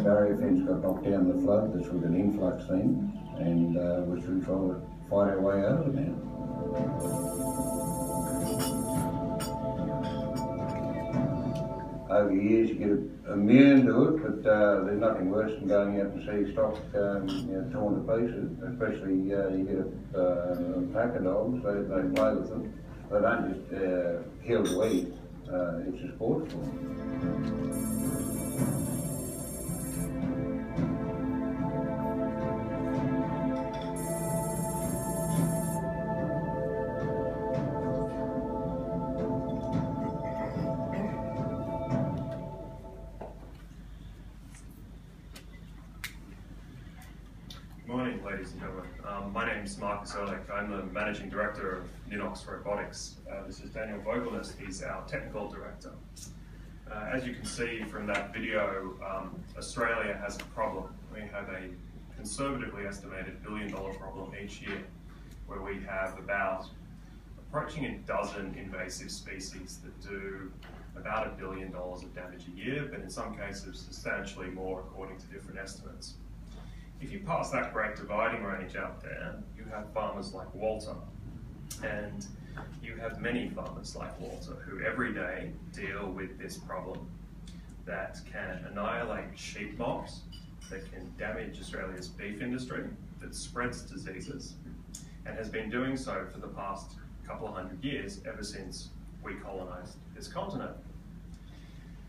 barrier fence got knocked down in the flood. This was an influx thing, and we're still trying to fight our way out of it now. Over the years you get immune to it, but there's nothing worse than going out and see stock torn to pieces, especially you get a pack of dogs, they play with them. They don't just kill to eat, it's a sport for them. Good morning, ladies and gentlemen. My name is Alex Zaharov-Reutt. I'm the Managing Director of Ninox Robotics. This is Daniel Vogelnest. He's our Technical Director. As you can see from that video, Australia has a problem. We have a conservatively estimated $1 billion problem each year, where we have about approaching a dozen invasive species that do about $1 billion of damage a year, but in some cases substantially more according to different estimates. If you pass that great dividing range out there, you have farmers like Walter, and you have many farmers like Walter who every day deal with this problem that can annihilate sheep mobs, that can damage Australia's beef industry, that spreads diseases, and has been doing so for the past couple of hundred years, ever since we colonised this continent.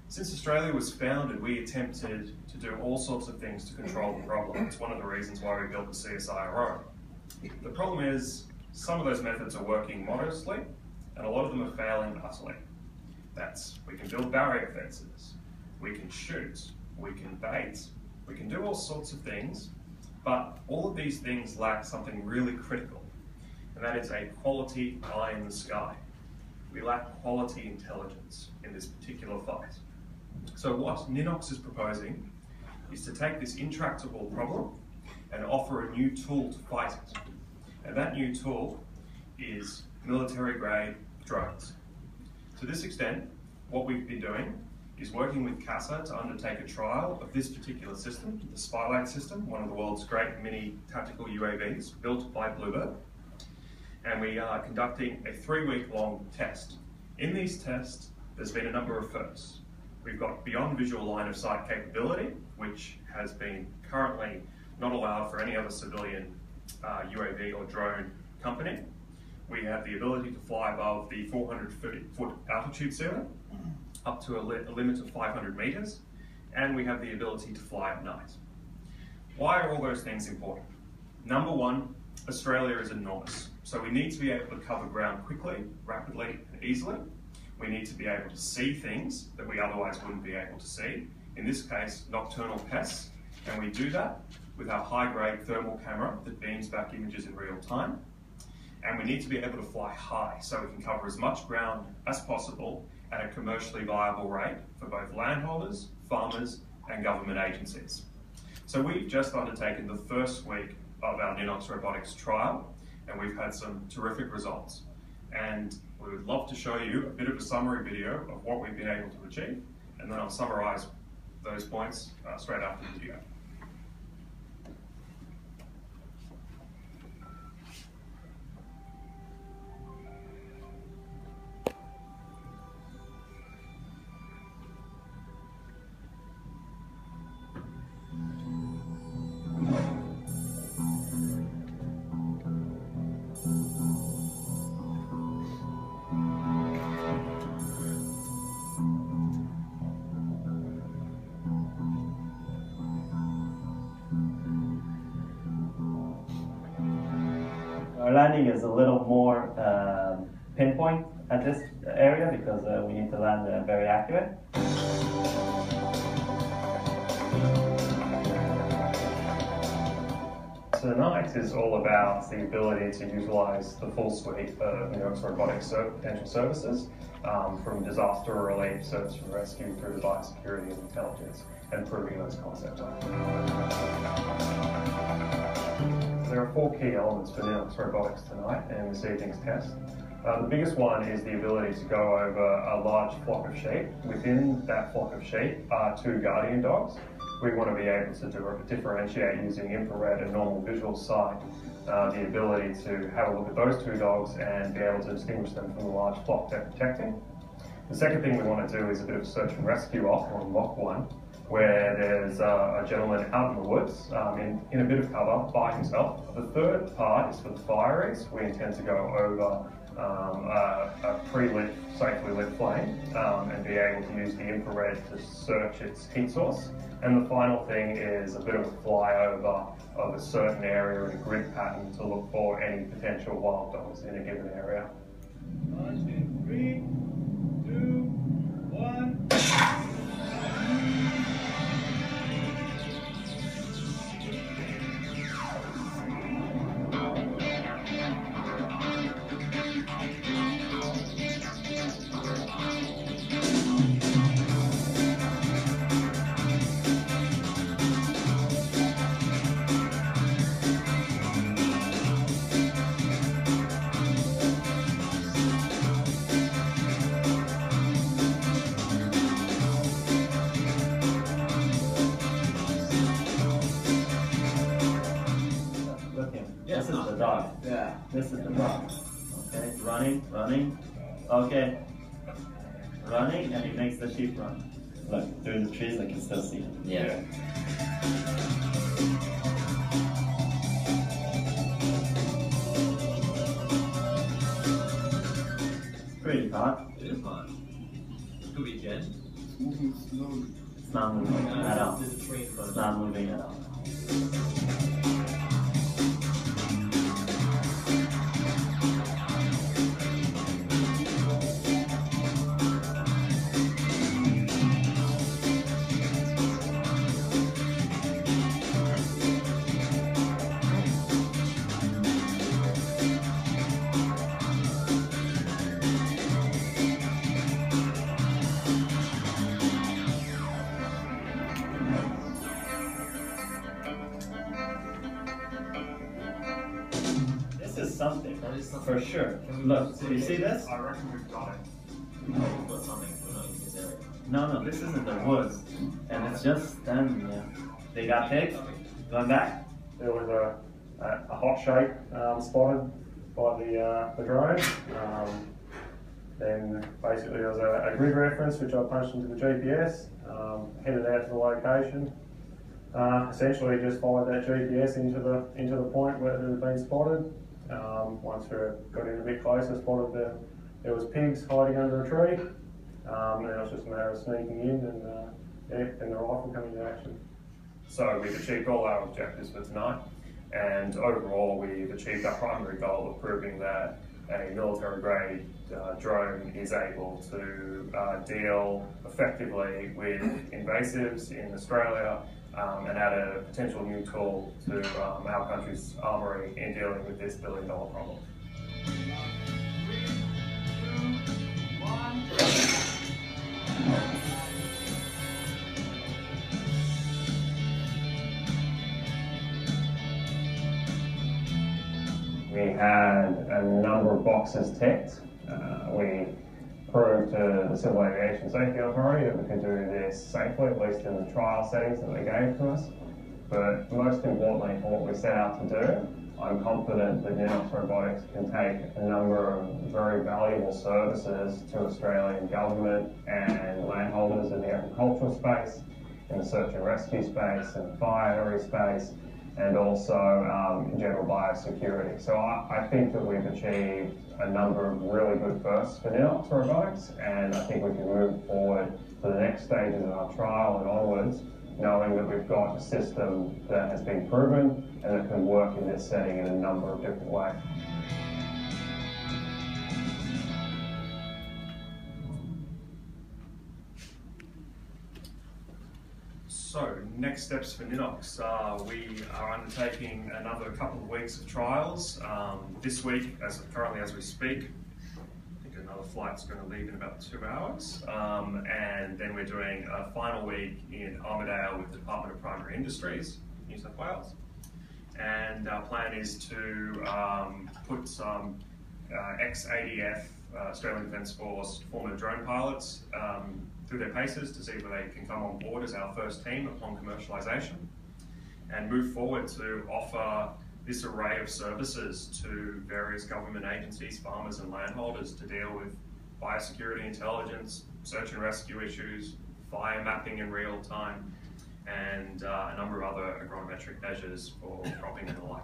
Since Australia was founded, we attempted to do all sorts of things to control the problem. It's one of the reasons why we built the CSIRO. The problem is, some of those methods are working modestly, and a lot of them are failing utterly. We can build barrier fences, we can shoot, we can bait, we can do all sorts of things, but all of these things lack something really critical, and that is a quality eye in the sky. We lack quality intelligence in this particular fight. So what Ninox is proposing is to take this intractable problem and offer a new tool to fight it. And that new tool is military-grade drones. To this extent, what we've been doing is working with CASA to undertake a trial of this particular system, the Spylight system, one of the world's great mini tactical UAVs built by Bluebird. And we are conducting a 3-week-long test. In these tests, there's been a number of firsts. We've got beyond visual line of sight capability, which has been currently not allowed for any other civilian UAV or drone company. We have the ability to fly above the 450-foot altitude ceiling, up to a limit of 500 meters, and we have the ability to fly at night. Why are all those things important? Number one, Australia is enormous, so we need to be able to cover ground quickly, rapidly, and easily. We need to be able to see things that we otherwise wouldn't be able to see. In this case, nocturnal pests, and we do that with our high-grade thermal camera that beams back images in real time. And we need to be able to fly high, so we can cover as much ground as possible at a commercially viable rate for both landholders, farmers, and government agencies. So we've just undertaken the first week of our Ninox Robotics trial, and we've had some terrific results. And we would love to show you a bit of a summary video of what we've been able to achieve, and then I'll summarise those points straight after the video. Our landing is a little more pinpoint at this area because we need to land very accurate. So Ninox is all about the ability to utilise the full suite of Ninox Robotics potential services, from disaster relief, search and rescue, through to biosecurity and intelligence, and proving those concepts out. There are 4 key elements for Ninox Robotics tonight in this evening's test. The biggest one is the ability to go over a large flock of sheep. Within that flock of sheep are 2 guardian dogs, we want to be able to differentiate using infrared and normal visual sight, the ability to have a look at those two dogs and be able to distinguish them from the large flock they're protecting. The second thing we want to do is a bit of search and rescue off on Lock 1, where there's a gentleman out in the woods in a bit of cover by himself. The third part is for the fireys. We intend to go over a pre-lit, safely lit flame and be able to use the infrared to search its heat source. And the final thing is a bit of a flyover of a certain area in a grid pattern to look for any potential wild dogs in a given area. 3, 2, 1. This is the dog. Yeah. This is the dog. Okay, running. Okay. Running, and he makes the sheep run. Look, through the trees I can still see him. Yeah. It's pretty hot. It is hot. Could be Jen. Moving slowly. It's not moving at all. There's a train in front It's of not moving at all. This is something, for sure. Look, do you see this? I reckon we've got it. Put something. We're not in this area. No, this isn't the woods. And it's just standing there. They got pigs? Going back? There was a hot shape spotted by the drone. Then basically there was a grid reference which I punched into the GPS, headed out to the location. Essentially just followed that GPS into the point where it had been spotted. Once we got in a bit closer, spotted there was pigs hiding under a tree. And it was just a matter of sneaking in and the rifle coming into action. So we've achieved all our objectives for tonight, and overall we've achieved our primary goal of proving that a military-grade drone is able to deal effectively with invasives in Australia and add a potential new tool to our country's armoury in dealing with this billion-dollar problem. 3, 2, 1. We had a number of boxes ticked. We proved to the Civil Aviation Safety Authority that we could do this safely, at least in the trial settings that they gave to us. But most importantly, for what we set out to do, I'm confident that Ninox Robotics can take a number of very valuable services to Australian government and landholders in the agricultural space, in the search and rescue space, in the fire space, and also in general biosecurity. So I think that we've achieved a number of really good firsts for Ninox Robotics, and I think we can move forward to the next stages of our trial and onwards, knowing that we've got a system that has been proven and that can work in this setting in a number of different ways. So, next steps for Ninox. We are undertaking another couple of weeks of trials. This week, currently as we speak, I think another flight's going to leave in about 2 hours. And then we're doing a final week in Armidale with the Department of Primary Industries, New South Wales. And our plan is to put some ex-ADF, Australian Defence Force, former drone pilots through their paces to see if they can come on board as our first team upon commercialisation, and move forward to offer this array of services to various government agencies, farmers and landholders to deal with biosecurity intelligence, search and rescue issues, fire mapping in real time, and a number of other agronometric measures for cropping and the like.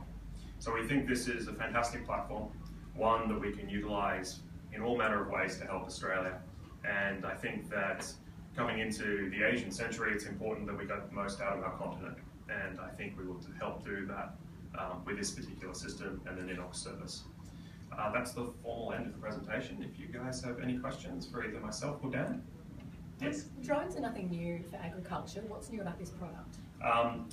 So we think this is a fantastic platform, one that we can utilise in all manner of ways to help Australia. And I think that coming into the Asian century, it's important that we get the most out of our continent. And I think we will help do that with this particular system and the Ninox service. That's the formal end of the presentation. If you guys have any questions for either myself or Dan. Yes? Drones are nothing new for agriculture. What's new about this product?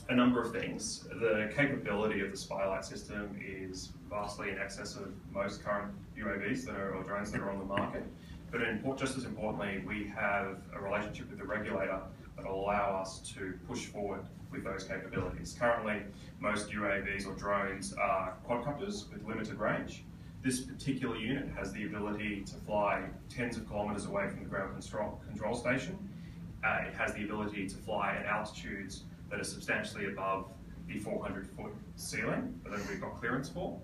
A number of things. The capability of the Spylight system is vastly in excess of most current UAVs or drones that are on the market. But just as importantly, we have a relationship with the regulator that will allow us to push forward with those capabilities. Currently, most UAVs or drones are quadcopters with limited range. This particular unit has the ability to fly tens of kilometres away from the ground control station. It has the ability to fly at altitudes that are substantially above the 400-foot ceiling that we've got clearance for.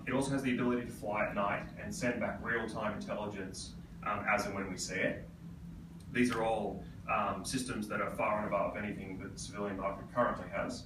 It also has the ability to fly at night and send back real-time intelligence as and when we see it. These are all systems that are far and above anything that the civilian market currently has.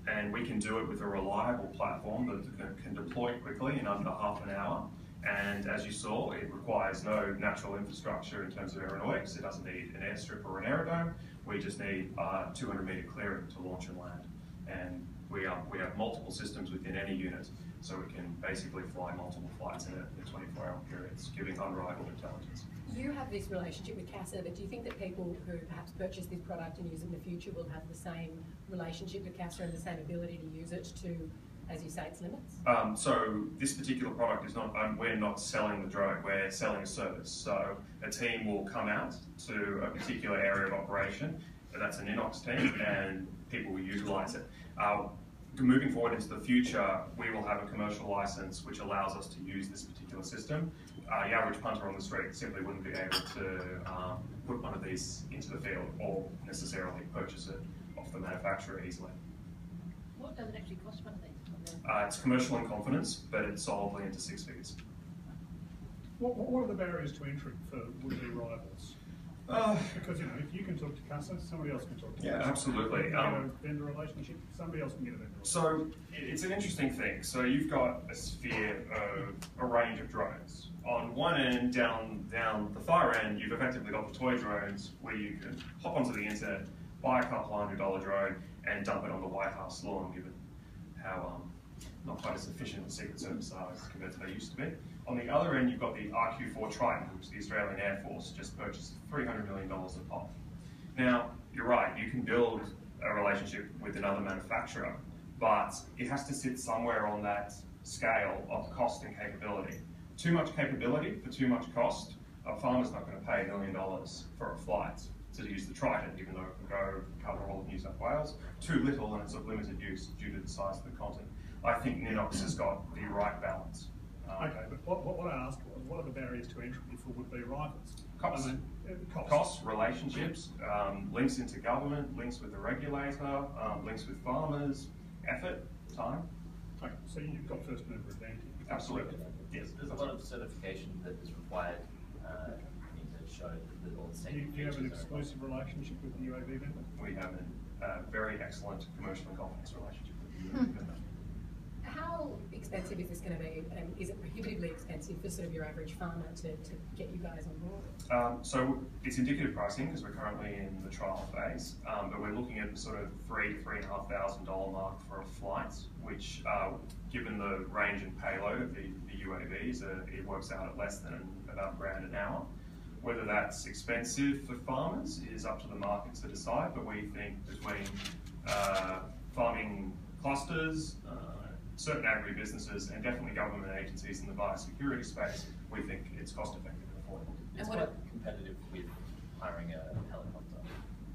And we can do it with a reliable platform that can deploy quickly in under half an hour. And as you saw, it requires no natural infrastructure in terms of aeronautics. It doesn't need an airstrip or an aerodrome. We just need 200-metre clearing to launch and land. And we have multiple systems within any unit, so we can basically fly multiple flights in 24-hour periods, giving unrivaled intelligence. You have this relationship with CASA, but do you think that people who perhaps purchase this product and use it in the future will have the same relationship with CASA and the same ability to use it to, as you say, its limits? So this particular product is not, we're not selling the drone, we're selling a service. So a team will come out to a particular area of operation, that's a Ninox team, and people will utilise it. Moving forward into the future, we will have a commercial license which allows us to use this particular system. The average punter on the street simply wouldn't be able to put one of these into the field or necessarily purchase it off the manufacturer easily. What does it actually cost one of these? It's commercial in confidence, but it's solidly into 6 figures. What are the barriers to entry for would-be rivals? Because, you know, if you can talk to CASA, somebody else can talk to CASA. Yeah, absolutely. If you get a vendor relationship, somebody else can get a vendor relationship. So it's an interesting thing. So you've got a sphere of a range of drones. On one end, down the far end, you've effectively got the toy drones where you can hop onto the internet, buy a couple $100 drone, and dump it on the White House lawn, given how not quite as efficient the Secret Service are as compared to they used to be. On the other end, you've got the RQ-4 Triton, which the Australian Air Force just purchased $300 million a pop. Now, you're right, you can build a relationship with another manufacturer, but it has to sit somewhere on that scale of cost and capability. Too much capability for too much cost, a farmer's not going to pay $1 million for a flight to use the Triton, even though it can go cover all of New South Wales. Too little, and it's of limited use due to the size of the content. I think Ninox has got the right balance. Okay, but what I asked was, what are the barriers to entry for would-be rivals? Costs. I mean, Costs, relationships, links into government, links with the regulator, links with farmers, effort, time. Okay, so you've got first mover advantage. Absolutely. Yes. There's a lot of certification that is required to show that all the safety Do you have an features are exclusive relationship with the UAV vendor? We have a very excellent commercial and confidence relationship with the vendor. How expensive is this going to be? And is it prohibitively expensive for sort of your average farmer to get you guys on board? So it's indicative pricing because we're currently in the trial phase, but we're looking at the sort of $3,000 to $3,500 mark for a flight, which, given the range and payload of the UAVs, it works out at less than about $1,000 an hour. Whether that's expensive for farmers is up to the market to decide, but we think between farming clusters, certain agri-businesses, and definitely government agencies in the biosecurity space, we think it's cost-effective and affordable. It's quite competitive with hiring a helicopter.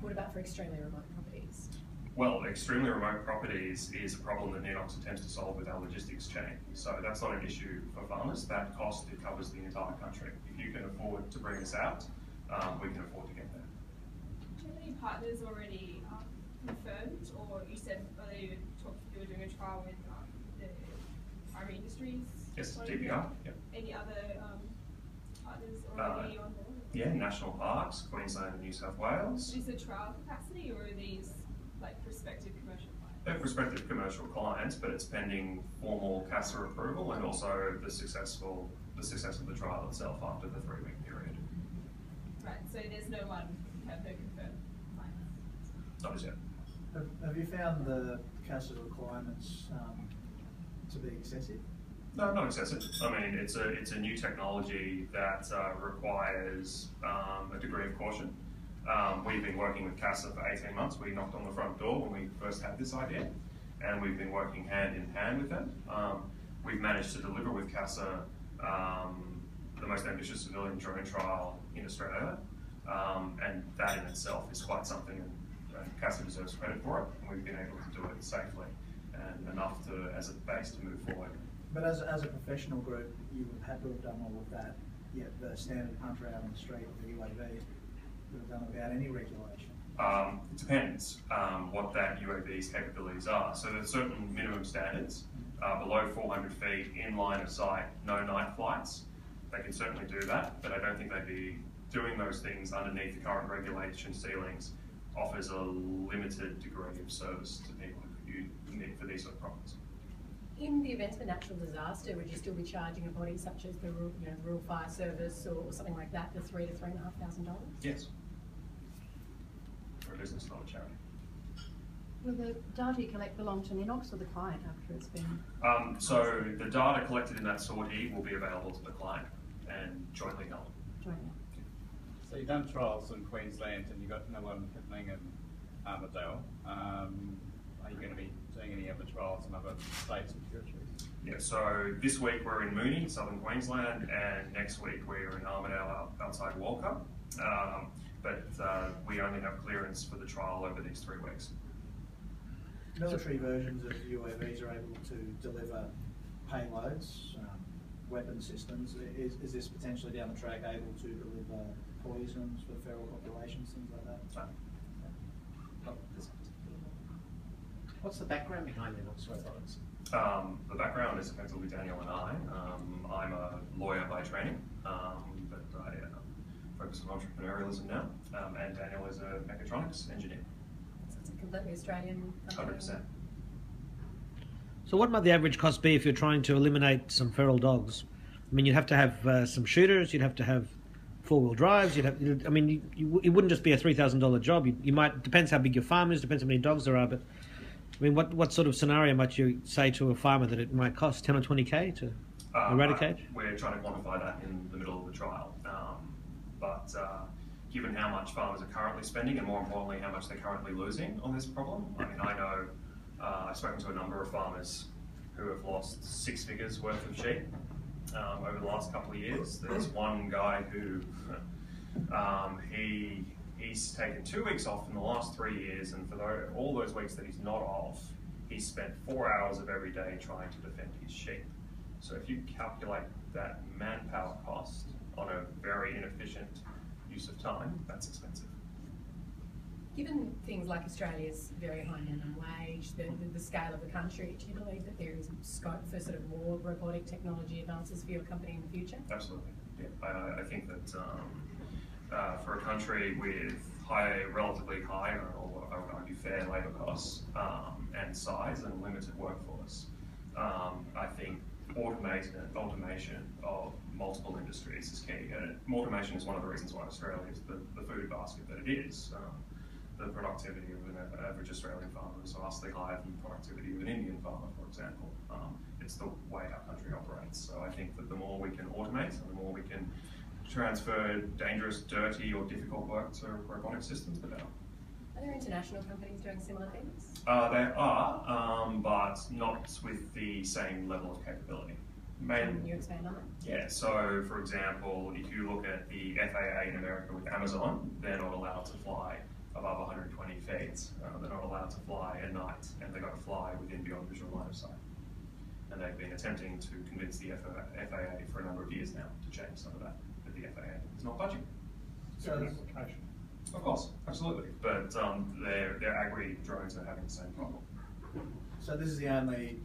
What about for extremely remote properties? Well, extremely remote properties is a problem that Ninox attempts to solve with our logistics chain. So that's not an issue for farmers. That cost, it covers the entire country. If you can afford to bring this out, we can afford to get there. Do you have any partners already confirmed, or you said earlier you were doing a trial with the primary industries? Yes, DBR. Yep. Any other partners already on board? Yeah, national parks, Queensland and New South Wales. Is it trial capacity, or are these like prospective commercial clients? They're prospective commercial clients, but it's pending formal CASA approval and also the success of the trial itself after the 3-week period. Right, so there's no one, you have no confirmed clients? Not as yet. Have you found the CASA requirements to be excessive? No, not excessive. I mean, it's a new technology that requires a degree of caution. We've been working with CASA for 18 months. We knocked on the front door when we first had this idea, and we've been working hand in hand with them. We've managed to deliver with CASA the most ambitious civilian drone trial in Australia, and that in itself is quite something, and CASA deserves credit for it, and we've been able to do it safely and enough as a base to move forward. But as a professional group, you would have had to have done all of that, yet the standard hunter out on the street with the UAV would have done without any regulation. It depends what that UAV's capabilities are. So there's certain minimum standards. Below 400 feet, in line of sight, no night flights. They can certainly do that, but I don't think they'd be doing those things underneath the current regulation ceilings. Offers a limited degree of service to people who could use it for these sort of problems. In the event of a natural disaster, would you still be charging a body such as the Rural Fire Service or something like that the $3,000 to $3,500? Yes. For a business, not a charity. Will the data you collect belong to Ninox or the client after it's been? So the data collected in that sortie will be available to the client and jointly held. Jointly. So you've done trials in Queensland and you've got no one happening in Armidale. Are you going to be doing any other trials in other states and territories? Yeah, so this week we're in Moonee, southern Queensland, and next week we're in Armidale outside Walker. But we only have clearance for the trial over these 3 weeks. Military versions of UAVs are able to deliver payloads, weapon systems. Is this potentially down the track able to deliver poisons for feral populations, things like that? What's the background behind Ninox Robotics? The background is effectively Daniel and I. I'm a lawyer by training, but I focus on entrepreneurialism now, and Daniel is a mechatronics engineer. So it's a completely Australian company. 100%. So what might the average cost be if you're trying to eliminate some feral dogs? I mean, you'd have to have some shooters, you'd have to have 4-wheel drives, it wouldn't just be a $3,000 job. You might, depends how big your farm is, depends how many dogs there are, but I mean, what sort of scenario might you say to a farmer that it might cost 10 or 20K to eradicate? We're trying to quantify that in the middle of the trial. But given how much farmers are currently spending, and more importantly, how much they're currently losing on this problem, I mean, I know I've spoken to a number of farmers who have lost 6 figures worth of sheep over the last couple of years. There's one guy who he's taken 2 weeks off in the last 3 years, and for all those weeks that he's not off, he's spent 4 hours of every day trying to defend his sheep. So if you calculate that manpower cost on a very inefficient use of time, that's expensive. Given things like Australia's very high minimum wage, the scale of the country, do you believe that there is scope for sort of more robotic technology advances for your company in the future? Absolutely. Yeah, I think that for a country with relatively high, or I would argue fair labour costs and size and limited workforce, I think automation of multiple industries is key. Automation is one of the reasons why Australia is the food basket that it is. The productivity of an average Australian farmer is vastly higher than the productivity of an Indian farmer, for example. It's the way our country operates. So I think that the more we can automate and the more we can transfer dangerous, dirty or difficult work to robotic systems, the better. Are there international companies doing similar things? There are, but not with the same level of capability. Can you expand on that? Yeah, so for example, if you look at the FAA in America with Amazon, they're not allowed to fly above 120 feet. They're not allowed to fly at night, and they've got to fly within beyond visual line of sight. And they've been attempting to convince the FAA for a number of years now to change some of that, but the FAA is not budging. different application. Of course, absolutely. But their agri drones are having the same problem. So this is the only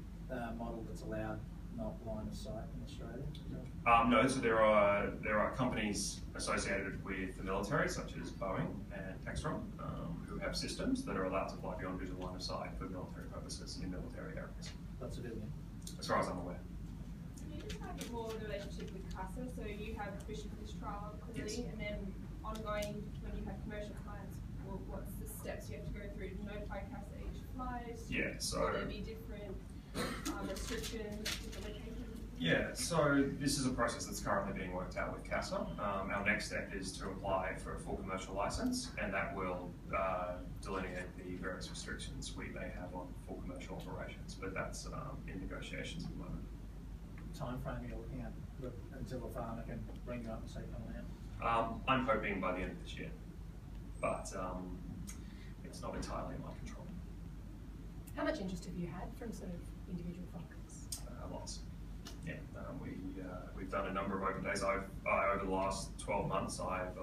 model that's allowed not line of sight in Australia? No, so there are companies associated with the military, such as Boeing and Textron, who have systems that are allowed to fly beyond visual line of sight for military purposes in military areas. That's civilian. As far as I'm aware. Can you just have a more relationship with CASA? So you have vision for this trial clearly, Yes. and then ongoing when you have commercial clients, well, what's the steps you have to go through to notify CASA each flight? Yeah, so Will there be different restrictions, different locations? yeah, so this is a process that's currently being worked out with CASA. Our next step is to apply for a full commercial license, and that will delineate the various restrictions we may have on full commercial operations, but that's in negotiations at the moment. Time frame you're looking at until a farmer can bring you up and say come out? I'm hoping by the end of this year, but it's not entirely in my control. How much interest have you had from sort of individual farmers? Lots. Yeah, we've done a number of open days. Over the last 12 months, I've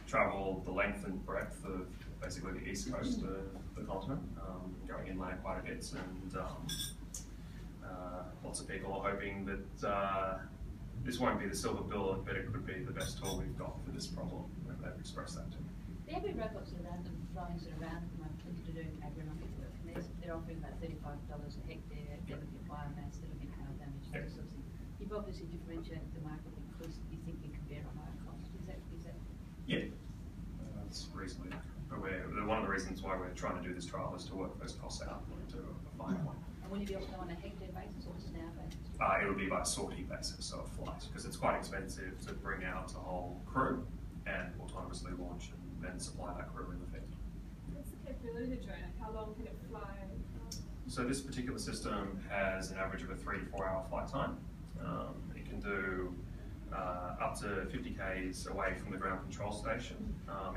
travelled the length and breadth of basically the east coast of the continent, going inland quite a bit, and lots of people are hoping that this won't be the silver bullet, but it could be the best tool we've got for this problem. They've expressed that to me. The agri robots are around, the drones are around at the moment to do agronomic work, and they're offering about $35 a hectare. They're looking at biomass, they're looking at hail damage, those sorts of things. You've obviously differentiated the market because you think you can bear a higher cost. Is that? Yeah, that's reasonably accurate. But one of the reasons why we're trying to do this trial is to work those costs out to a fine point. And will you be able to go on a hectare basis or just an hour basis? It would be by sortie basis, so a flight, because it's quite expensive to bring out a whole crew and autonomously launch and then supply that crew in the field. What's the capability of the drone? How long can it fly? So this particular system has an average of a 3 to 4 hour flight time. It can do up to 50 k's away from the ground control station.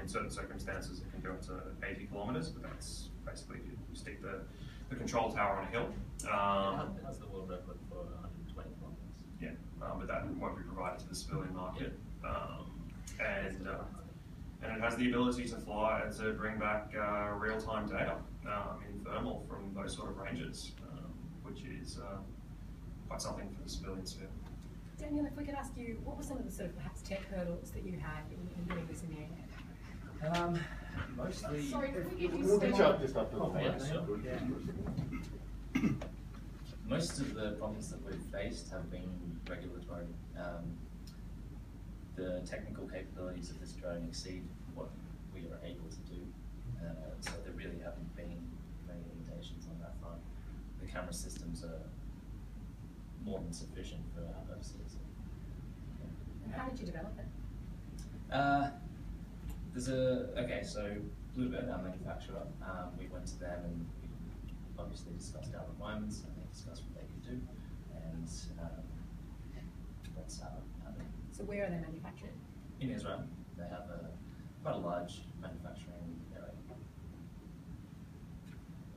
In certain circumstances, it can do up to 80 kilometres, but that's basically if you stick the control tower on a hill. How's the world record for 120 kilometres? Yeah, but that won't be provided to the civilian market. And it has the ability to fly to bring back real-time data in thermal from those sort of ranges, which is quite something for the civilian sphere. Daniel, if we could ask you, what were some of the sort of perhaps tech hurdles that you had in doing this in the air? Mostly. Sorry, could we give you We'll reach out just after the Yeah, sure. Most of the problems that we've faced have been regulatory. The technical capabilities of this drone exceed what we are able to do, so there really haven't been many limitations on that front. The camera systems are more than sufficient for our purposes. And how did you develop it? So Bluebird, our manufacturer, we went to them and we obviously discussed our requirements and they discussed what they could do, and that's how it happened. So where are they manufactured? In Israel. They have quite a large manufacturing area.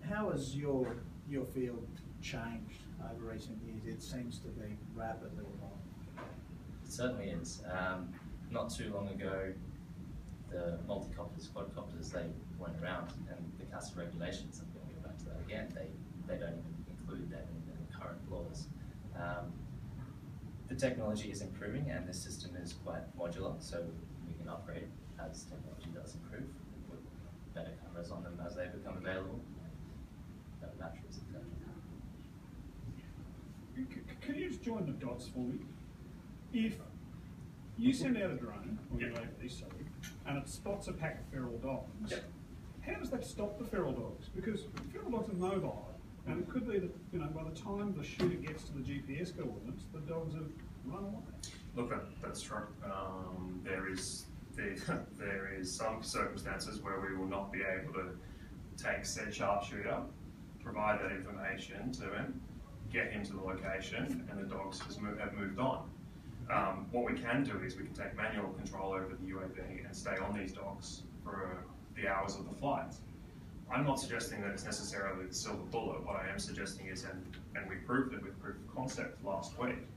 How has your field changed over recent years? It seems to be rapidly evolving. It certainly is. Not too long ago, the multi-copters, quadcopters, they weren't around, and the CASA regulations, I'm going to go back to that again, they don't even include that in the current laws. The technology is improving and the system is quite modular, so we can upgrade as technology does improve, put better cameras on them as they become available, better batteries, etc. Can you just join the dots for me? If you send out a drone, or UAV, sorry, and it spots a pack of feral dogs, how does that stop the feral dogs? Because feral dogs are mobile, and it could be that, you know, by the time the shooter gets to the GPS coordinates, the dogs have run away. Look, that's true. There is some circumstances where we will not be able to take said sharpshooter, provide that information to him, get him to the location, and the dogs have moved on. What we can do is we can take manual control over the UAV and stay on these dogs for the hours of the flight. I'm not suggesting that it's necessarily the silver bullet. What I am suggesting is, and we proved it with proof of concept last week,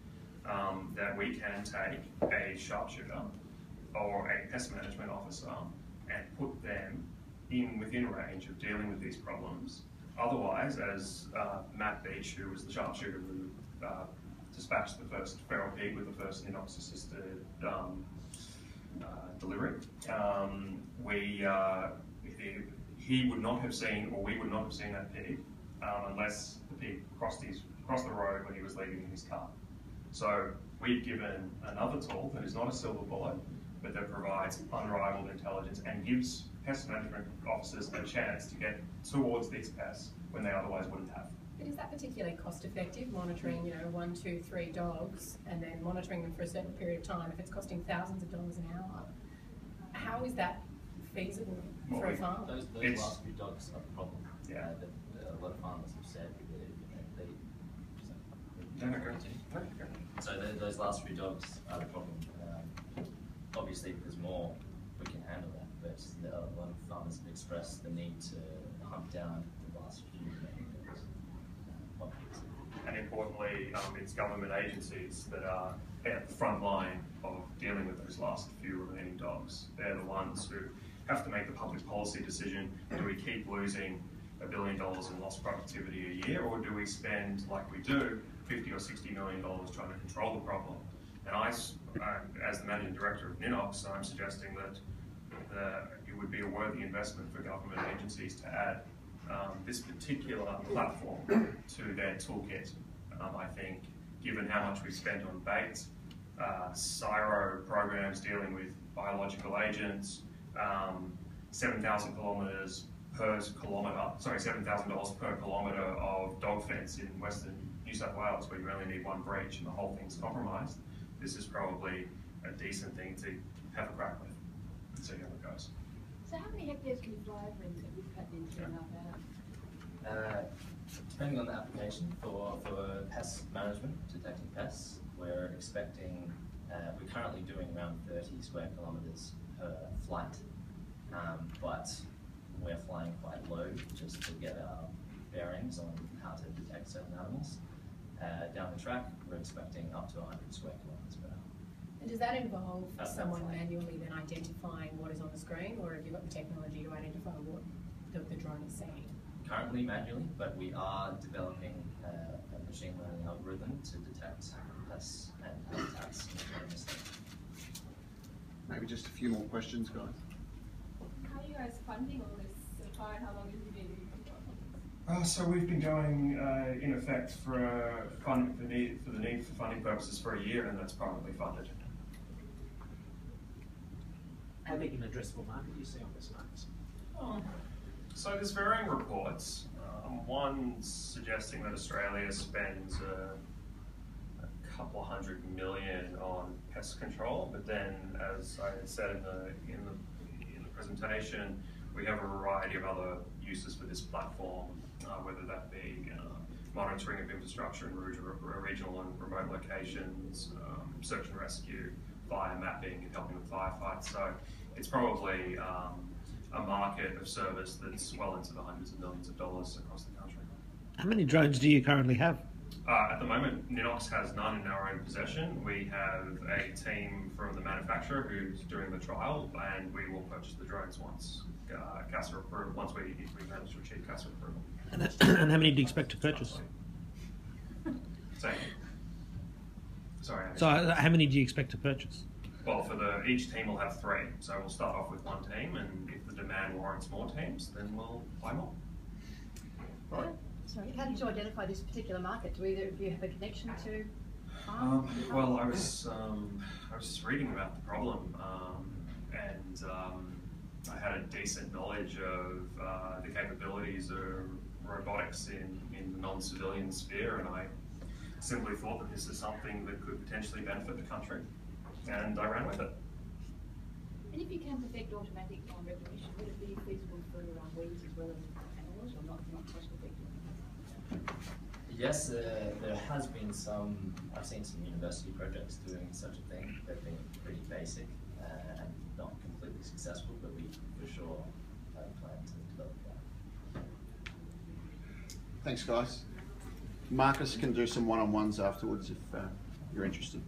that we can take a sharpshooter, or a pest management officer and put them within range of dealing with these problems. Otherwise, as Matt Beach, who was the sharpshooter who dispatched the first feral pig with the first Ninox assisted delivery, he would not have seen, or we would not have seen that pig unless the pig crossed the road when he was leaving in his car. So we've given another tool that is not a silver bullet, but that provides unrivaled intelligence and gives pest management officers a chance to get towards these pests when they otherwise wouldn't have. But is that particularly cost effective, monitoring, 1, 2, 3 dogs and then monitoring them for a certain period of time if it's costing thousands of dollars an hour? How is that feasible for a farm? Those last few dogs are the problem. Yeah. A lot of farmers have said so those last few dogs are the problem. Obviously, if there's more, we can handle that, but a lot of farmers have expressed the need to hunt down the last few remaining dogs. And importantly, it's government agencies that are at the front line of dealing with those last few remaining dogs. They're the ones who have to make the public policy decision: do we keep losing $1 billion in lost productivity a year, or do we spend, like we do, $50 or $60 million trying to control the problem? And as the managing director of Ninox, I'm suggesting that it would be a worthy investment for government agencies to add this particular platform to their toolkit. I think, given how much we've spent on bait, CSIRO programs dealing with biological agents, 7,000 kilometres per kilometre, $7,000 per kilometre of dog fence in Western New South Wales, where you only need one breach and the whole thing's compromised. This is probably a decent thing to have a crack with and see how it goes. So how many hectares can you fly over in a 3.5 hours? Depending on the application for pest management, detecting pests, we're expecting, we're currently doing around 30 square kilometres per flight, but we're flying quite low just to get our bearings on how to detect certain animals. Down the track, we're expecting up to 100 square kilometres per hour. And does that involve someone manually then identifying what is on the screen, or have you got the technology to identify what the drone is seeing? Currently manually, but we are developing a machine learning algorithm to detect pests and habitats autonomously. Maybe just a few more questions, guys. How are you guys funding all this so far, and how long have you been doing So we've been going, in effect, for the need for funding purposes for a year, and that's privately funded. How big an addressable market do you see on this market? So there's varying reports. One suggesting that Australia spends a couple $100 million on pest control, but then, as I said in the presentation, we have a variety of other uses for this platform, whether that be monitoring of infrastructure in regional and remote locations, search and rescue, fire mapping, and helping with firefights. So it's probably a market of service that's well into the hundreds of millions of dollars across the country. How many drones do you currently have? At the moment, Ninox has none in our own possession. We have a team from the manufacturer who's doing the trial, and we will purchase the drones once CASA approval, once we manage to achieve CASA approval. And how many do you expect to purchase? Sorry. So how many do you expect to purchase? Well, each team will have 3. So we'll start off with one team, and if the demand warrants more teams, then we'll buy more. Right. Sorry, how did you identify this particular market? Do either of you have a connection to? Well, I was just reading about the problem, and I had a decent knowledge of the capabilities of robotics in the non-civilian sphere, and I simply thought that this is something that could potentially benefit the country, and I ran with it. And if you can perfect automatic recognition, would it be feasible for weeds as well as animals, or not cost effective? Yes, there has been some, I've seen some university projects doing such a thing. They've been pretty basic and not completely successful, but we for sure plan to develop that. Thanks, guys. Marcus can do some one-on-ones afterwards if you're interested.